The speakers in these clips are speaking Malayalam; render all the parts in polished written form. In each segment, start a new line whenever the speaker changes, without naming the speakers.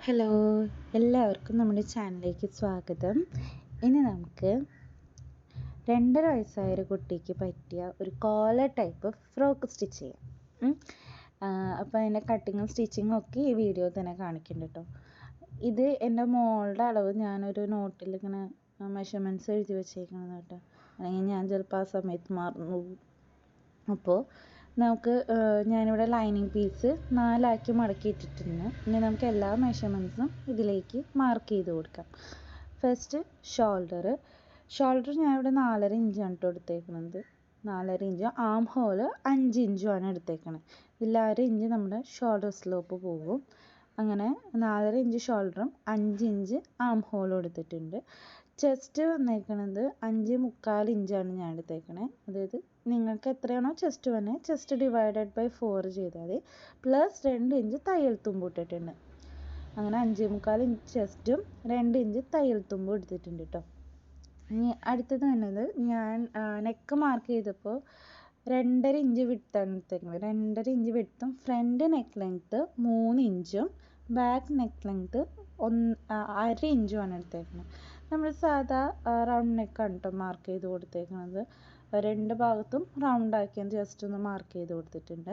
ഹലോ, എല്ലാവർക്കും നമ്മുടെ ചാനലിലേക്ക് സ്വാഗതം. ഇനി നമുക്ക് 2.5 വയസ്സായ ഒരു കുട്ടിക്ക് പറ്റിയ ഒരു കോലർ ടൈപ്പ് ഫ്രോക്ക് സ്റ്റിച്ച് ചെയ്യാം. അപ്പോൾ അതിൻ്റെ കട്ടിങ്ങും സ്റ്റിച്ചിങ്ങും ഒക്കെ ഈ വീഡിയോ തന്നെ കാണിക്കുന്നുണ്ട് കേട്ടോ. ഇത് എൻ്റെ മോളുടെ അളവ് ഞാനൊരു നോട്ടിൽ ഇങ്ങനെ മെഷർമെൻറ്റ്സ് എഴുതി വെച്ചേക്കുന്നത് കേട്ടോ. അല്ലെങ്കിൽ ഞാൻ ചിലപ്പോൾ ആ സമയത്ത് മറന്നു പോകും. അപ്പോൾ നമുക്ക് ഞാനിവിടെ ലൈനിങ് പീസ് 4 ആക്കി മടക്കി ഇട്ടിട്ടുണ്ട്. ഇനി നമുക്ക് എല്ലാ മെഷർമെൻറ്റ്സും ഇതിലേക്ക് മാർക്ക് ചെയ്ത് കൊടുക്കാം. ഫസ്റ്റ് ഷോൾഡർ ഞാനിവിടെ 4.5 ഇഞ്ചാണ് കേട്ടോ എടുത്തേക്കുന്നത്. 4.5 ഇഞ്ച്. ആം ഹോൾ 5 ഇഞ്ചുമാണ് എടുത്തേക്കുന്നത്. ഇതിൽ 1/2 ഇഞ്ച് നമ്മുടെ ഷോൾഡർ സ്ലോപ്പ് പോകും. അങ്ങനെ 4.5 ഇഞ്ച് ഷോൾഡറും 5 ഇഞ്ച് ആം ഹോളും എടുത്തിട്ടുണ്ട്. ചെസ്റ്റ് വന്നേക്കണത് 5.25 ഇഞ്ചാണ് ഞാൻ എടുത്തേക്കണേ. അതായത് നിങ്ങൾക്ക് എത്രയാണോ ചെസ്റ്റ് വന്നത് ചെസ്റ്റ് ഡിവൈഡഡ് ബൈ 4 ചെയ്താൽ മതി. പ്ലസ് 2 ഇഞ്ച് തയ്യൽ തുമ്പ് ഇട്ടിട്ടുണ്ട്. അങ്ങനെ 5.25 ഇഞ്ച് ചെസ്റ്റും 2 ഇഞ്ച് തയ്യൽ തുമ്പും എടുത്തിട്ടുണ്ട് കേട്ടോ. ഇനി അടുത്തത് വന്നത് ഞാൻ നെക്ക് മാർക്ക് ചെയ്തപ്പോൾ 2.5 ഇഞ്ച് വിട്താണ് എടുത്തേക്കുന്നത്. 2.5 ഇഞ്ച് വിട്ടും ഫ്രണ്ട് നെക്ക് ലെങ്ത്ത് 3 ഇഞ്ചും ബാക്ക് നെക്ക് ലെങ്ത്ത് 1/2 ഇഞ്ചുമാണ് എടുത്തേക്കുന്നത്. നമ്മൾ സാധാ റൗണ്ട് നെക്കാണ് കേട്ടോ മാർക്ക് ചെയ്ത് കൊടുത്തേക്കുന്നത്. 2 ഭാഗത്തും റൗണ്ട് ആക്കിയാൽ ജസ്റ്റ് ഒന്ന് മാർക്ക് ചെയ്ത് കൊടുത്തിട്ടുണ്ട്.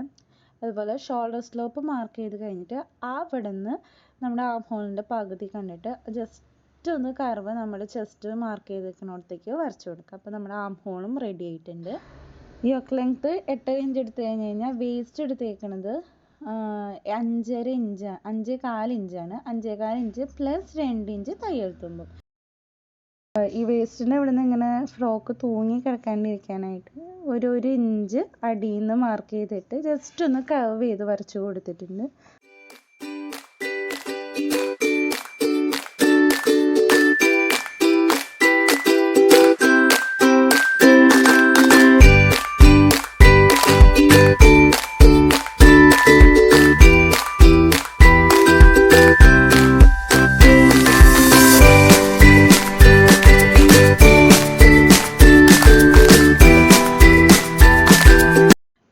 അതുപോലെ ഷോൾഡർ സ്ലോപ്പ് മാർക്ക് ചെയ്ത് കഴിഞ്ഞിട്ട് അവിടെ നിന്ന് നമ്മുടെ ആം ഹോളിൻ്റെ പകുതി കണ്ടിട്ട് ജസ്റ്റ് ഒന്ന് കർവ് നമ്മുടെ ചെസ്റ്റ് മാർക്ക് ചെയ്തേക്കുന്നിടത്തേക്ക് വരച്ചു കൊടുക്കുക. അപ്പോൾ നമ്മുടെ ആം ഹോളും റെഡി ആയിട്ടുണ്ട്. യോക്ക് ലെങ്ത്ത് 8 ഇഞ്ച് എടുത്തു കഴിഞ്ഞാൽ വേസ്റ്റ് എടുത്തേക്കണത് 5.25 ഇഞ്ച് 5.25 ഇഞ്ചാണ്. 5.25 ഇഞ്ച് പ്ലസ് 2 ഇഞ്ച് തയ്യൽ തുമ്പും. ഈ വേസ്റ്റിൻ്റെ ഇവിടെ നിന്ന് ഇങ്ങനെ ഫ്രോക്ക് തൂങ്ങി കിടക്കാണ്ടിരിക്കാനായിട്ട് ഒരു ഇഞ്ച് അടിയിൽ നിന്ന് മാർക്ക് ചെയ്തിട്ട് ജസ്റ്റ് ഒന്ന് കർവ് ചെയ്ത് വരച്ചു കൊടുത്തിട്ടുണ്ട്.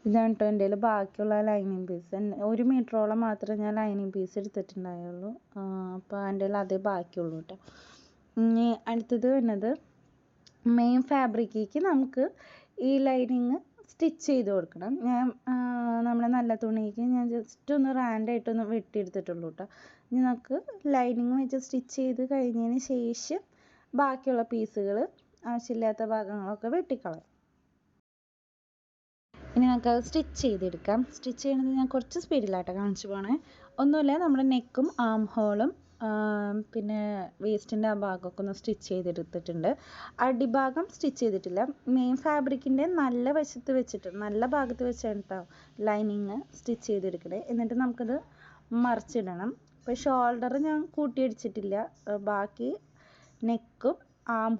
ഇതാണ് കേട്ടോ എൻ്റെ കയ്യിൽ ബാക്കിയുള്ള ലൈനിങ് പീസ്. 1 മീറ്ററോളം മാത്രമേ ഞാൻ ലൈനിങ് പീസ് എടുത്തിട്ടുണ്ടായുള്ളൂ. അപ്പോൾ എൻ്റെ കയ്യിൽ അതേ ബാക്കിയുള്ളൂ കേട്ടോ. ഇനി അടുത്തത് വരുന്നത് മെയിൻ ഫാബ്രിക്കിലേക്ക് നമുക്ക് ഈ ലൈനിങ് സ്റ്റിച്ച് ചെയ്ത് കൊടുക്കണം. ഞാൻ നമ്മുടെ നല്ല തുണിക്ക് ഞാൻ ജസ്റ്റ് ഒന്ന് റാൻഡായിട്ടൊന്ന് വെട്ടിയെടുത്തിട്ടുള്ളൂ കേട്ടോ. ഇനി നമുക്ക് ലൈനിങ് വെച്ച് സ്റ്റിച്ച് ചെയ്ത് കഴിഞ്ഞതിന് ശേഷം ബാക്കിയുള്ള പീസുകൾ ആവശ്യമില്ലാത്ത ഭാഗങ്ങളൊക്കെ വെട്ടിക്കളയാം. ഇനി നമുക്ക് അത് സ്റ്റിച്ച് ചെയ്തെടുക്കാം. സ്റ്റിച്ച് ചെയ്യണത് ഞാൻ കുറച്ച് സ്പീഡിലാട്ടോ കാണിച്ചു പോണേ. ഒന്നുമില്ല, നമ്മുടെ നെക്കും ആം ഹോളും പിന്നെ വേസ്റ്റിൻ്റെ ആ ഭാഗമൊക്കെ ഒന്ന് സ്റ്റിച്ച് ചെയ്തെടുത്തിട്ടുണ്ട്. അടിഭാഗം സ്റ്റിച്ച് ചെയ്തിട്ടില്ല. മെയിൻ ഫാബ്രിക്കിൻ്റെ നല്ല വശത്ത് വെച്ചിട്ട് നല്ല ഭാഗത്ത് വെച്ചാണ് കേട്ടോ ലൈനിങ് സ്റ്റിച്ച് ചെയ്തെടുക്കണേ. എന്നിട്ട് നമുക്കത് മറിച്ചിടണം. ഇപ്പോൾ ഷോൾഡർ ഞാൻ കൂട്ടിയടിച്ചിട്ടില്ല. ബാക്കി നെക്കും ആം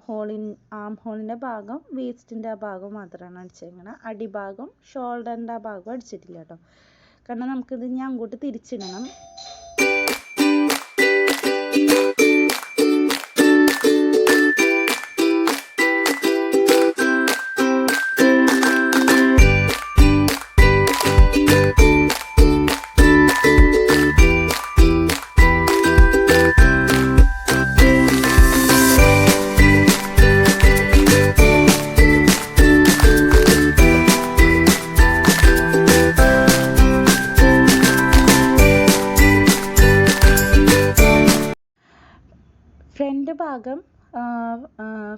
ഹോളിൻ്റെ ഭാഗം വേസ്റ്റിൻ്റെ ആ ഭാഗം മാത്രമാണ് അടിച്ചേക്കുന്നത്. അടിഭാഗം ഷോൾഡറിൻ്റെ ആ ഭാഗം അടിച്ചിട്ടില്ല കേട്ടോ. കാരണം നമുക്കിത് ഞാൻ അങ്ങോട്ട് തിരിച്ചിടണം.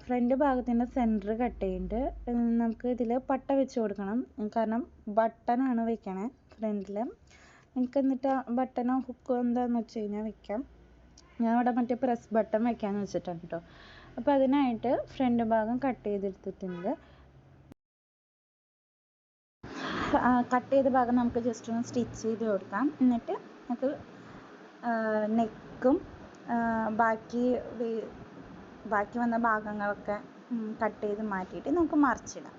ഫ്രണ്ട് ഭാഗത്തിൻ്റെ സെൻറ്റർ കട്ട് ചെയ്യുന്നുണ്ട്. നമുക്ക് ഇതിൽ പട്ട വെച്ച് കൊടുക്കണം. കാരണം ബട്ടണാണ് വെക്കണേ ഫ്രണ്ടിൽ. നമുക്ക് എന്നിട്ട് ബട്ടണോ ഹുക്കോ എന്താണെന്ന് വെച്ച് കഴിഞ്ഞാൽ വെക്കാം. ഞാൻ ഇവിടെ മറ്റേ പ്രസ് ബട്ടൺ വെക്കാമെന്ന് വെച്ചിട്ടാണ് കേട്ടോ. അപ്പോൾ അതിനായിട്ട് ഫ്രണ്ട് ഭാഗം കട്ട് ചെയ്തെടുത്തിട്ടുണ്ട്. കട്ട് ചെയ്ത ഭാഗം നമുക്ക് ജസ്റ്റ് ഒന്ന് സ്റ്റിച്ച് ചെയ്ത് കൊടുക്കാം. എന്നിട്ട് നമുക്ക് നെക്കും ബാക്കി വന്ന ഭാഗങ്ങളൊക്കെ കട്ട് ചെയ്ത് മാറ്റിയിട്ട് നമുക്ക് മറിച്ചിടാം.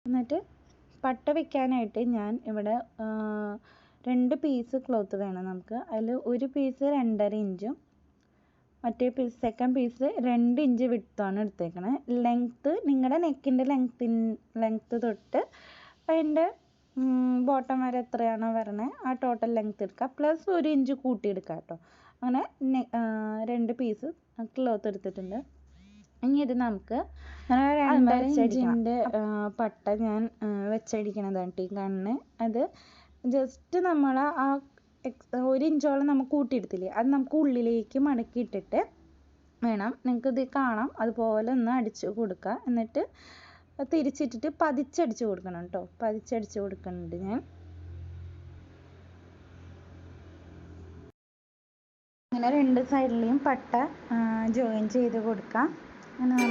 എന്നിട്ട് പട്ട വെക്കാനായിട്ട് ഞാൻ ഇവിടെ 2 പീസ് ക്ലോത്ത് വേണം നമുക്ക്. അതിൽ ഒരു പീസ് 2.5 ഇഞ്ചും മറ്റേ പീസ് സെക്കൻഡ് പീസ് 2 ഇഞ്ച് വിട്താണ് എടുത്തേക്കണേ. ലെങ്ത്ത് നിങ്ങളുടെ നെക്കിൻ്റെ ലെങ്ത്ത് തൊട്ട് അതിൻ്റെ ബോട്ടം വരെ എത്രയാണോ വരണേ ആ ടോട്ടൽ ലെങ്ത്ത് എടുക്കുക, പ്ലസ് 1 ഇഞ്ച് കൂട്ടിയെടുക്കുക കേട്ടോ. അങ്ങനെ 2 പീസ് ക്ലോത്ത് എടുത്തിട്ടുണ്ട്. ഇനി ഇത് നമുക്ക് 2.5 ഇഞ്ചിൻ്റെ പട്ട ഞാൻ വെച്ചടിക്കണതാണ് ഈ കണ്ണ്. അത് ജസ്റ്റ് നമ്മൾ ആ 1 ഇഞ്ചോളം നമുക്ക് കൂട്ടിയെടുത്തില്ലേ, അത് നമുക്ക് ഉള്ളിലേക്ക് മടക്കിയിട്ടിട്ട് വേണം. നിങ്ങൾക്കിത് കാണാം, അതുപോലെ ഒന്ന് അടിച്ച് കൊടുക്കുക. എന്നിട്ട് തിരിച്ചിട്ടിട്ട് പതിച്ചടിച്ച് കൊടുക്കണം കേട്ടോ. പതിച്ചടിച്ച് കൊടുക്കുന്നുണ്ട് ഞാൻ. അങ്ങനെ 2 സൈഡിലെയും പട്ട ജോയിൻ ചെയ്ത് കൊടുക്കാം. അങ്ങനെ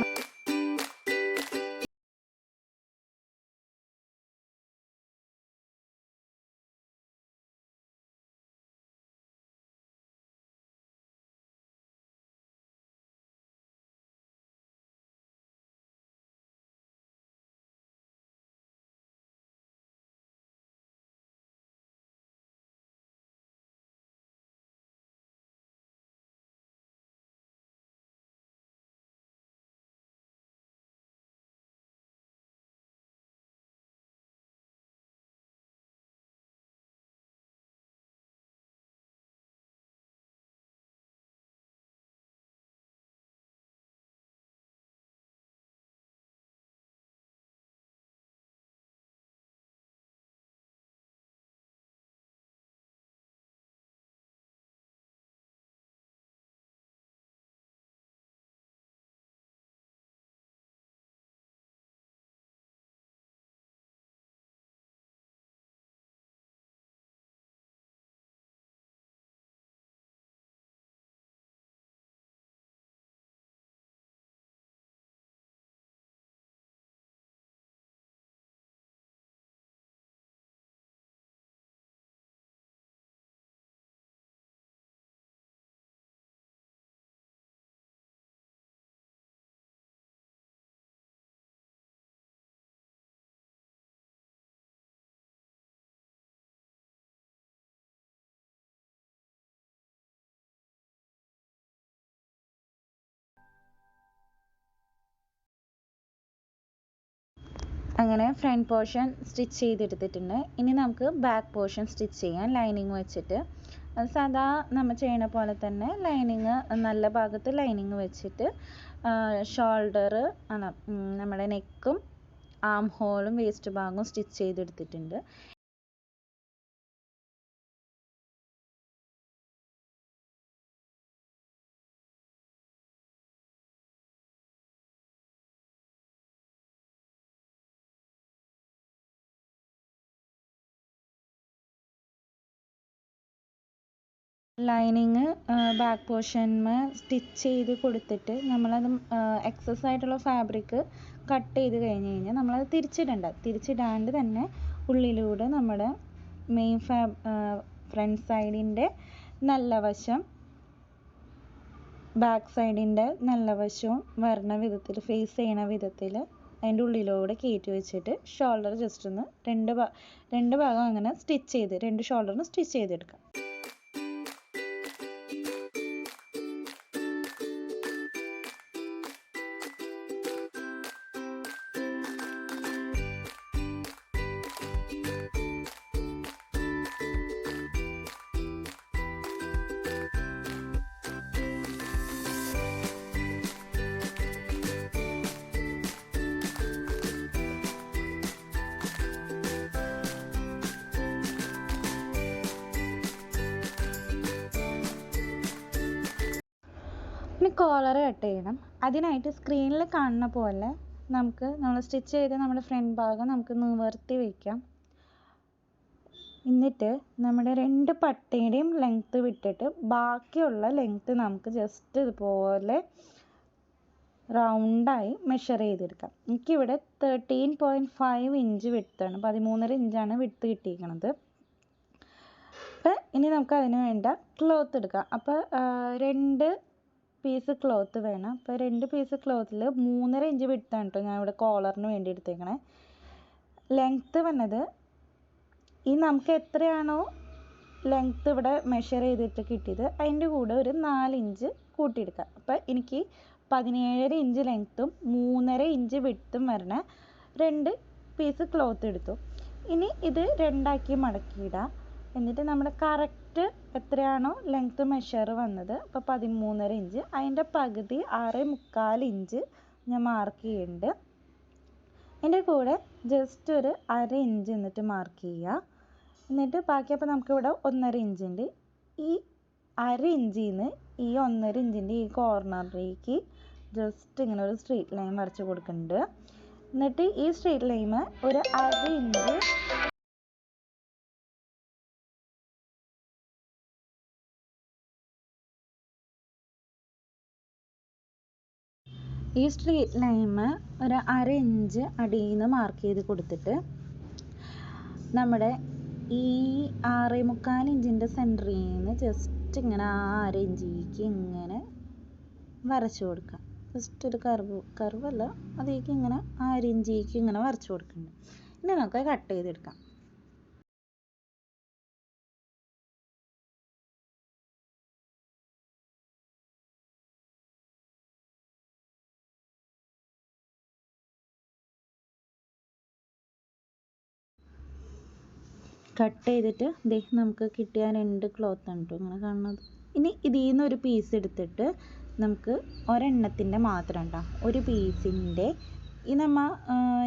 അങ്ങനെ ഫ്രണ്ട് പോർഷൻ സ്റ്റിച്ച് ചെയ്തെടുത്തിട്ടുണ്ട്. ഇനി നമുക്ക് ബാക്ക് പോർഷൻ സ്റ്റിച്ച് ചെയ്യാം ലൈനിങ് വെച്ചിട്ട്. സാധാ നമ്മൾ ചെയ്യണ പോലെ തന്നെ ലൈനിങ് നല്ല ഭാഗത്ത് ലൈനിങ് വെച്ചിട്ട് ഷോൾഡർ നമ്മുടെ നെക്കും ആം ഹോളും വേസ്റ്റ് ഭാഗവും സ്റ്റിച്ച് ചെയ്തെടുത്തിട്ടുണ്ട്. ലൈനിങ് ബാക്ക് പോർഷന്മേൽ സ്റ്റിച്ച് ചെയ്ത് കൊടുത്തിട്ട് നമ്മളത് എക്സസ് ആയിട്ടുള്ള ഫാബ്രിക് കട്ട് ചെയ്ത് കഴിഞ്ഞ് കഴിഞ്ഞാൽ നമ്മളത് തിരിച്ചിടാണ്ട് തന്നെ ഉള്ളിലൂടെ നമ്മുടെ മെയിൻ ഫ്രണ്ട് സൈഡിൻ്റെ നല്ല വശം ബാക്ക് സൈഡിൻ്റെ നല്ല വശവും വരണ വിധത്തിൽ ഫേസ് ചെയ്യണ വിധത്തിൽ അതിൻ്റെ ഉള്ളിലൂടെ കയറ്റി വെച്ചിട്ട് ഷോൾഡർ ജസ്റ്റ് ഒന്ന് രണ്ട് ഭാഗം അങ്ങനെ സ്റ്റിച്ച് ചെയ്ത് 2 ഷോൾഡറിന് സ്റ്റിച്ച് ചെയ്തെടുക്കാം. ഇനി കോളർ കട്ട് ചെയ്യണം. അതിനായിട്ട് സ്ക്രീനിൽ കാണുന്ന പോലെ നമ്മൾ സ്റ്റിച്ച് ചെയ്ത് നമ്മുടെ ഫ്രണ്ട് ഭാഗം നമുക്ക് നിവർത്തി വയ്ക്കാം. എന്നിട്ട് നമ്മുടെ 2 പട്ടയുടെയും ലെങ്ത്ത് വിട്ടിട്ട് ബാക്കിയുള്ള ലെങ്ത്ത് നമുക്ക് ജസ്റ്റ് ഇതുപോലെ റൗണ്ടായി മെഷർ ചെയ്തെടുക്കാം. എനിക്കിവിടെ 13.5 ഇഞ്ച് വിട്താണ്, 13.5 ഇഞ്ചാണ് വിട്ട് കിട്ടിയിരിക്കുന്നത്. അപ്പം ഇനി നമുക്ക് അതിന് വേണ്ട ക്ലോത്ത് എടുക്കാം. അപ്പോൾ 2 പീസ് ക്ലോത്ത് വേണം. അപ്പോൾ 2 പീസ് ക്ലോത്തിൽ 3.5 ഇഞ്ച് വിട്ടാണ് കേട്ടോ ഞാൻ ഇവിടെ കോളറിന് വേണ്ടി എടുത്തേക്കണേ. ലെങ്ത്ത് വന്നത് ഈ നമുക്ക് എത്രയാണോ ലെങ്ത്ത് ഇവിടെ മെഷർ ചെയ്തിട്ട് കിട്ടിയത് അതിൻ്റെ കൂടെ ഒരു 4 ഇഞ്ച് കൂട്ടിയെടുക്കുക. അപ്പോൾ എനിക്ക് 17.5 ഇഞ്ച് ലെങ്ത്തും 3.5 ഇഞ്ച് വിഡ്ത്തും വരണ 2 പീസ് ക്ലോത്ത് എടുത്തു. ഇനി ഇത് രണ്ടാക്കി മടക്കിയിടാം. എന്നിട്ട് നമ്മുടെ കറക്റ്റ് എത്രയാണോ ലെങ്ത്ത് മെഷർ വന്നത്, അപ്പോൾ 13.5 ഇഞ്ച്, അതിൻ്റെ പകുതി 6.25 ഇഞ്ച് ഞാൻ മാർക്ക് ചെയ്യുന്നുണ്ട്. അതിൻ്റെ കൂടെ ജസ്റ്റ് ഒരു 1/2 ഇഞ്ച് എന്നിട്ട് മാർക്ക് ചെയ്യുക. എന്നിട്ട് ബാക്കി അപ്പോൾ നമുക്കിവിടെ 1.5 ഇഞ്ച് ഉണ്ട്. ഈ 1/2 ഇഞ്ചിൽ നിന്ന് ഈ 1.5 ഇഞ്ചിൻ്റെ ഈ കോർണറിലേക്ക് ജസ്റ്റ് ഇങ്ങനെ ഒരു സ്ട്രെയിറ്റ് ലൈൻ വരച്ച് കൊടുക്കുന്നുണ്ട്. എന്നിട്ട് ഈ സ്ട്രെയിറ്റ് ലൈൻ ഒരു 1/2 ഇഞ്ച് ഈ സ്ട്രെയിറ്റ് ലൈൻ ഒരു 1/2 ഇഞ്ച് അടിയിൽ നിന്ന് മാർക്ക് ചെയ്ത് കൊടുത്തിട്ട് നമ്മുടെ ഈ 6.25 ഇഞ്ചിൻ്റെ സെൻറ്ററിൽ നിന്ന് ജസ്റ്റ് ഇങ്ങനെ ആ 1/2 ഇഞ്ചിലേക്ക് ഇങ്ങനെ വരച്ചു കൊടുക്കുക. ജസ്റ്റ് ഒരു കർവല്ല, അതിലേക്ക് ഇങ്ങനെ 1/2 ഇഞ്ചിലേക്ക് ഇങ്ങനെ വരച്ചു കൊടുക്കുന്നുണ്ട്. ഇനി നമുക്ക് കട്ട് ചെയ്തെടുക്കാം. കട്ട് ചെയ്തിട്ട് ദേ നമുക്ക് കിട്ടിയ 2 ക്ലോത്ത് ആണ് കേട്ടോ ഇങ്ങനെ കാണുന്നത്. ഇനി ഇതിൽ നിന്ന് ഒരു പീസ് എടുത്തിട്ട് നമുക്ക് ഒരെണ്ണത്തിൻ്റെ മാത്രം ഉണ്ടാ ഒരു പീസിൻ്റെ ഈ നമ്മൾ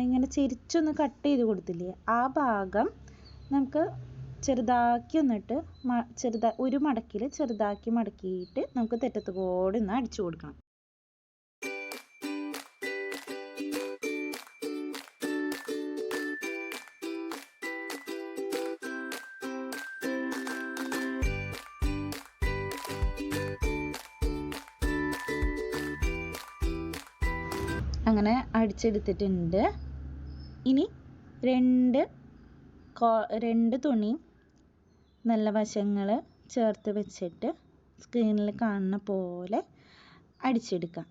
ഇങ്ങനെ ചെരിച്ചൊന്ന് കട്ട് ചെയ്ത് കൊടുത്തില്ലേ, ആ ഭാഗം നമുക്ക് ചെറുതാക്കി ഒന്നിട്ട് ഒരു മടക്കിൽ ചെറുതാക്കി മടക്കിയിട്ട് നമുക്ക് തെറ്റത്ത് കൂടെ ഒന്ന് അടിച്ചു കൊടുക്കണം. അങ്ങനെ അടിച്ചെടുത്തിട്ടുണ്ട്. ഇനി രണ്ട് തുണി നല്ല വശങ്ങൾ ചേർത്ത് വെച്ചിട്ട് സ്ക്രീനിൽ കാണുന്ന പോലെ അടിച്ചെടുക്കാം.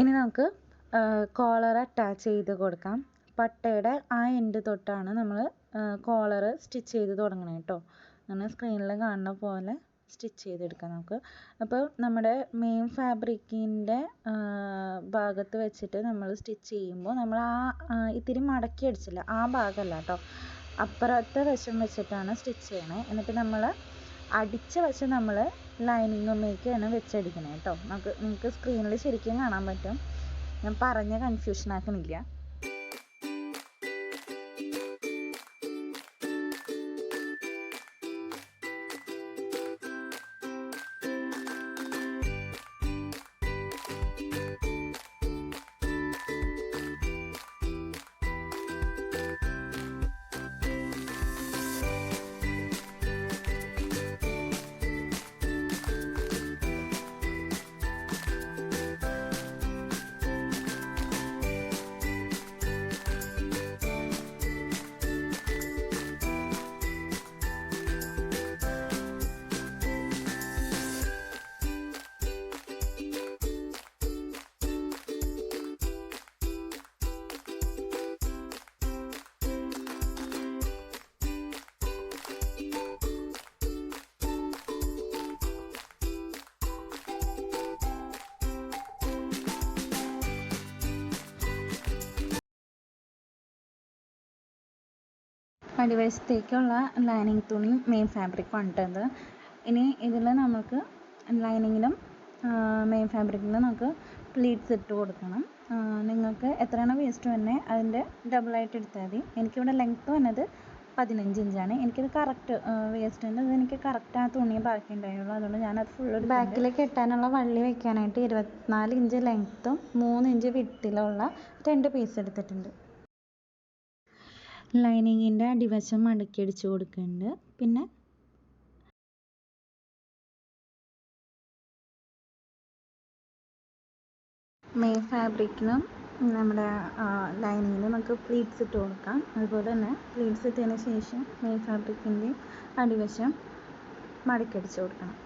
ഇനി നമുക്ക് കോളർ അറ്റാച്ച് ചെയ്ത് കൊടുക്കാം. പട്ടയുടെ ആ എൻഡ് തൊട്ടാണ് നമ്മൾ കോളർ സ്റ്റിച്ച് ചെയ്ത് തുടങ്ങണം കേട്ടോ. അങ്ങനെ സ്ക്രീനിൽ കാണുന്ന പോലെ സ്റ്റിച്ച് ചെയ്തെടുക്കാം നമുക്ക്. അപ്പോൾ നമ്മുടെ മെയിൻ ഫാബ്രിക്കിൻ്റെ ഭാഗത്ത് വെച്ചിട്ട് നമ്മൾ സ്റ്റിച്ച് ചെയ്യുമ്പോൾ നമ്മൾ ഇത്തിരി മടക്കി അടിച്ചില്ല ആ ഭാഗമല്ല കേട്ടോ, അപ്പുറത്തെ വശം വെച്ചിട്ടാണ് സ്റ്റിച്ച് ചെയ്യണേ. എന്നിട്ട് നമ്മൾ അടിച്ച വശം നമ്മൾ ലൈനിങ്ങുമേക്കാണ് വെച്ചടിക്കണേ കേട്ടോ. നിങ്ങൾക്ക് സ്ക്രീനിൽ ശരിക്കും കാണാൻ പറ്റും, ഞാൻ പറഞ്ഞ കൺഫ്യൂഷൻ ആക്കണില്ല. അടിവശത്തേക്കുള്ള ലൈനിങ് തുണി മെയിൻ ഫാബ്രിക് കൊണ്ടത്. ഇനി ഇതിൽ നമുക്ക് ലൈനിങ്ങിലും മെയിൻ ഫാബ്രിക്കിലും നമുക്ക് പ്ലീറ്റ്സ് ഇട്ട് കൊടുക്കണം. നിങ്ങൾക്ക് എത്രയാണോ വേസ്റ്റ് വരുന്നത് അതിൻ്റെ ഡബിളായിട്ട് എടുത്താൽ മതി. എനിക്കിവിടെ ലെങ്ത്ത് വന്നത് 15 ഇഞ്ചാണ്. എനിക്കിത് കറക്റ്റ് വേസ്റ്റിൻ്റെ ഇത് എനിക്ക് കറക്റ്റ് ആ തുണിയെ ബാക്കി ഉണ്ടായുള്ളൂ. അതുകൊണ്ട് ഞാനത് ഫുൾ ഒരു ബാക്കിൽ കെട്ടാനുള്ള വള്ളി വെക്കാനായിട്ട് 24 ഇഞ്ച് ലെങ്ത്തും 3 ഇഞ്ച് വിട്ടിലുള്ള 2 പീസ് എടുത്തിട്ടുണ്ട്. ലൈനിങ്ങിൻ്റെ അടിവശം മടക്കി അടിച്ച് കൊടുക്കുന്നുണ്ട്. പിന്നെ മെയിൻ ഫാബ്രിക്കിനും നമ്മുടെ ലൈനിങ്ങിന് നമുക്ക് പ്ലീറ്റ്സ് ഇട്ട് കൊടുക്കാം. അതുപോലെ തന്നെ പ്ലീറ്റ്സ് ഇട്ടതിന് ശേഷം മെയിൻ ഫാബ്രിക്കിൻ്റെ അടിവശം മടക്കിയടിച്ച് കൊടുക്കണം.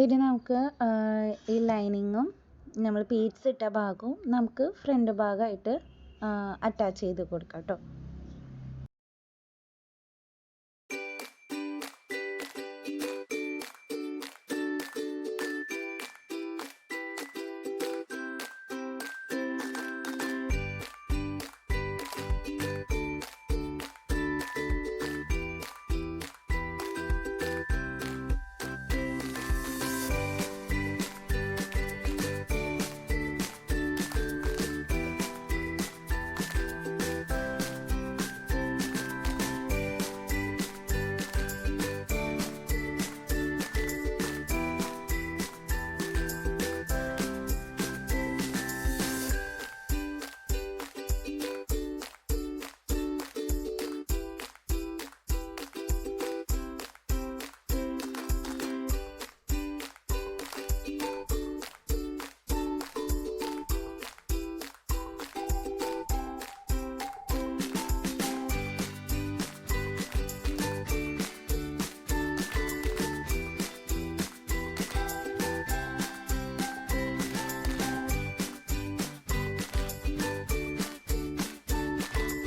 ഇനി നമുക്ക് ഈ ലൈനിങ്ങും നമ്മൾ പീറ്റ്സ് ഇട്ട ഭാഗവും നമുക്ക് ഫ്രണ്ട് ഭാഗമായിട്ട് അറ്റാച്ച് ചെയ്ത് കൊടുക്കാം കേട്ടോ.